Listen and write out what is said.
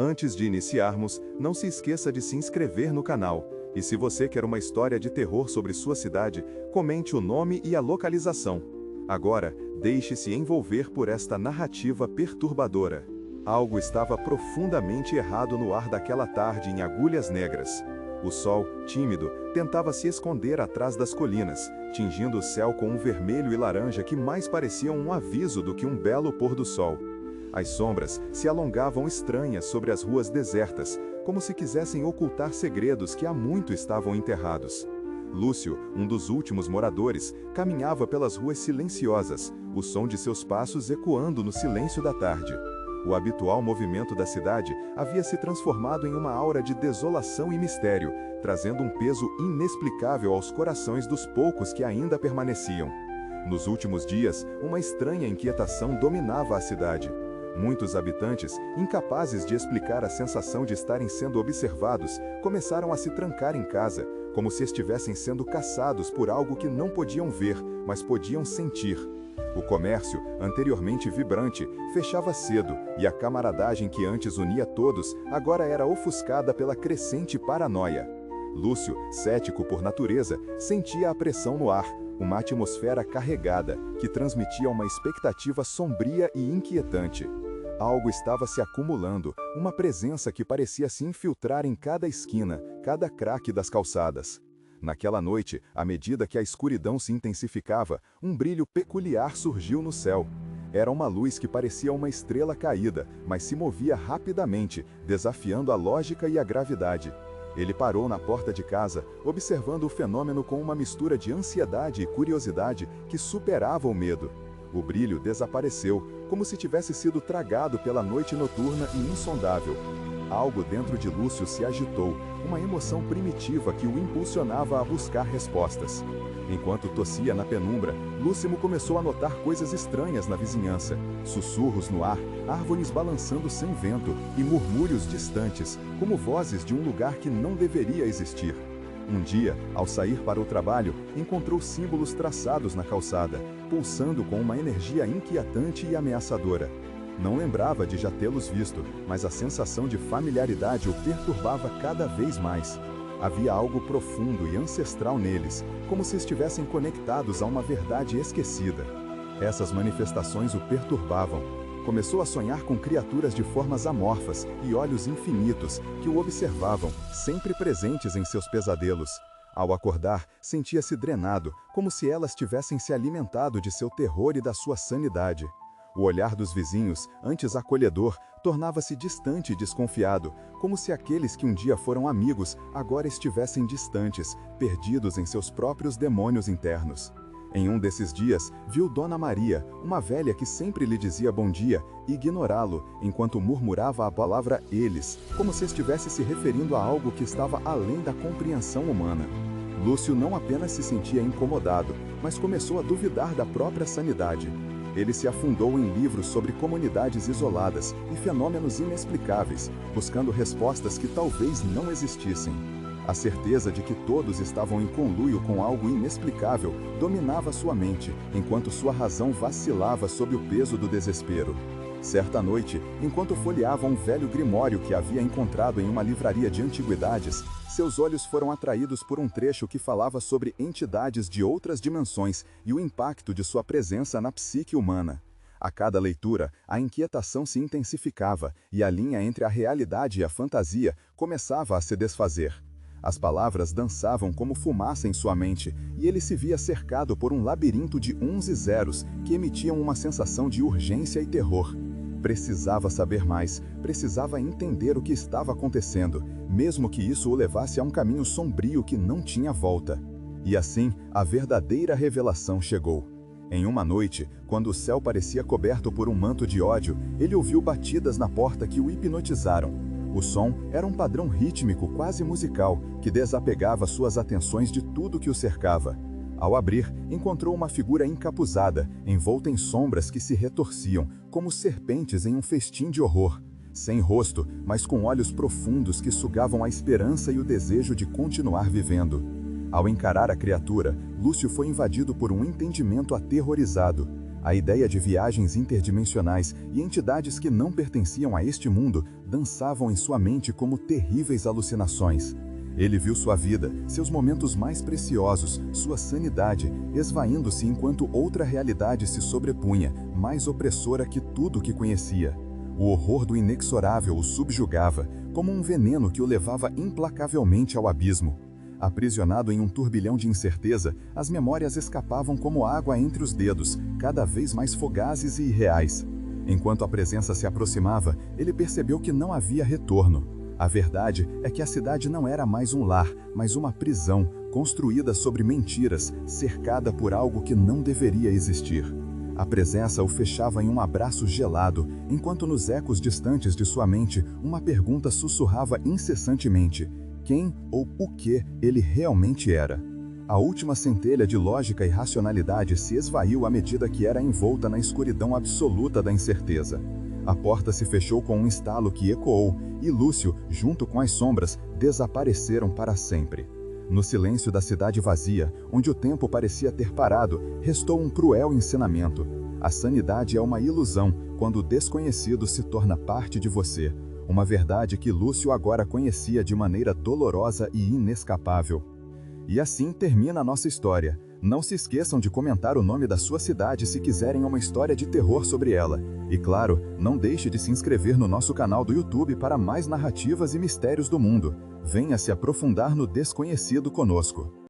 Antes de iniciarmos, não se esqueça de se inscrever no canal. E se você quer uma história de terror sobre sua cidade, comente o nome e a localização. Agora, deixe-se envolver por esta narrativa perturbadora. Algo estava profundamente errado no ar daquela tarde em Agulhas Negras. O sol, tímido, tentava se esconder atrás das colinas, tingindo o céu com um vermelho e laranja que mais pareciam um aviso do que um belo pôr do sol. As sombras se alongavam estranhas sobre as ruas desertas, como se quisessem ocultar segredos que há muito estavam enterrados. Lúcio, um dos últimos moradores, caminhava pelas ruas silenciosas, o som de seus passos ecoando no silêncio da tarde. O habitual movimento da cidade havia se transformado em uma aura de desolação e mistério, trazendo um peso inexplicável aos corações dos poucos que ainda permaneciam. Nos últimos dias, uma estranha inquietação dominava a cidade. Muitos habitantes, incapazes de explicar a sensação de estarem sendo observados, começaram a se trancar em casa, como se estivessem sendo caçados por algo que não podiam ver, mas podiam sentir. O comércio, anteriormente vibrante, fechava cedo, e a camaradagem que antes unia todos, agora era ofuscada pela crescente paranoia. Lúcio, cético por natureza, sentia a pressão no ar, uma atmosfera carregada, que transmitia uma expectativa sombria e inquietante. Algo estava se acumulando, uma presença que parecia se infiltrar em cada esquina, cada craque das calçadas. Naquela noite, à medida que a escuridão se intensificava, um brilho peculiar surgiu no céu. Era uma luz que parecia uma estrela caída, mas se movia rapidamente, desafiando a lógica e a gravidade. Ele parou na porta de casa, observando o fenômeno com uma mistura de ansiedade e curiosidade que superava o medo. O brilho desapareceu, como se tivesse sido tragado pela noite noturna e insondável. Algo dentro de Lúcio se agitou, uma emoção primitiva que o impulsionava a buscar respostas. Enquanto tossia na penumbra, Lúcio começou a notar coisas estranhas na vizinhança. Sussurros no ar, árvores balançando sem vento e murmúrios distantes, como vozes de um lugar que não deveria existir. Um dia, ao sair para o trabalho, encontrou símbolos traçados na calçada, pulsando com uma energia inquietante e ameaçadora. Não lembrava de já tê-los visto, mas a sensação de familiaridade o perturbava cada vez mais. Havia algo profundo e ancestral neles, como se estivessem conectados a uma verdade esquecida. Essas manifestações o perturbavam. Começou a sonhar com criaturas de formas amorfas e olhos infinitos que o observavam, sempre presentes em seus pesadelos. Ao acordar, sentia-se drenado, como se elas tivessem se alimentado de seu terror e da sua sanidade. O olhar dos vizinhos, antes acolhedor, tornava-se distante e desconfiado, como se aqueles que um dia foram amigos agora estivessem distantes, perdidos em seus próprios demônios internos. Em um desses dias, viu Dona Maria, uma velha que sempre lhe dizia bom dia, ignorá-lo, enquanto murmurava a palavra eles, como se estivesse se referindo a algo que estava além da compreensão humana. Lúcio não apenas se sentia incomodado, mas começou a duvidar da própria sanidade. Ele se afundou em livros sobre comunidades isoladas e fenômenos inexplicáveis, buscando respostas que talvez não existissem. A certeza de que todos estavam em conluio com algo inexplicável dominava sua mente, enquanto sua razão vacilava sob o peso do desespero. Certa noite, enquanto folheava um velho grimório que havia encontrado em uma livraria de antiguidades, seus olhos foram atraídos por um trecho que falava sobre entidades de outras dimensões e o impacto de sua presença na psique humana. A cada leitura, a inquietação se intensificava e a linha entre a realidade e a fantasia começava a se desfazer. As palavras dançavam como fumaça em sua mente, e ele se via cercado por um labirinto de uns e zeros que emitiam uma sensação de urgência e terror. Precisava saber mais, precisava entender o que estava acontecendo, mesmo que isso o levasse a um caminho sombrio que não tinha volta. E assim, a verdadeira revelação chegou. Em uma noite, quando o céu parecia coberto por um manto de ódio, ele ouviu batidas na porta que o hipnotizaram. O som era um padrão rítmico quase musical, que desapegava suas atenções de tudo que o cercava. Ao abrir, encontrou uma figura encapuzada, envolta em sombras que se retorciam, como serpentes em um festim de horror. Sem rosto, mas com olhos profundos que sugavam a esperança e o desejo de continuar vivendo. Ao encarar a criatura, Lúcio foi invadido por um entendimento aterrorizado. A ideia de viagens interdimensionais e entidades que não pertenciam a este mundo dançavam em sua mente como terríveis alucinações. Ele viu sua vida, seus momentos mais preciosos, sua sanidade, esvaindo-se enquanto outra realidade se sobrepunha, mais opressora que tudo que conhecia. O horror do inexorável o subjugava, como um veneno que o levava implacavelmente ao abismo. Aprisionado em um turbilhão de incerteza, as memórias escapavam como água entre os dedos, cada vez mais fugazes e irreais. Enquanto a presença se aproximava, ele percebeu que não havia retorno. A verdade é que a cidade não era mais um lar, mas uma prisão, construída sobre mentiras, cercada por algo que não deveria existir. A presença o fechava em um abraço gelado, enquanto nos ecos distantes de sua mente, uma pergunta sussurrava incessantemente: quem ou o que ele realmente era? A última centelha de lógica e racionalidade se esvaiu à medida que era envolta na escuridão absoluta da incerteza. A porta se fechou com um estalo que ecoou, e Lúcio, junto com as sombras, desapareceram para sempre. No silêncio da cidade vazia, onde o tempo parecia ter parado, restou um cruel ensinamento. A sanidade é uma ilusão quando o desconhecido se torna parte de você. Uma verdade que Lúcio agora conhecia de maneira dolorosa e inescapável. E assim termina a nossa história. Não se esqueçam de comentar o nome da sua cidade se quiserem uma história de terror sobre ela. E claro, não deixe de se inscrever no nosso canal do YouTube para mais narrativas e mistérios do mundo. Venha se aprofundar no desconhecido conosco.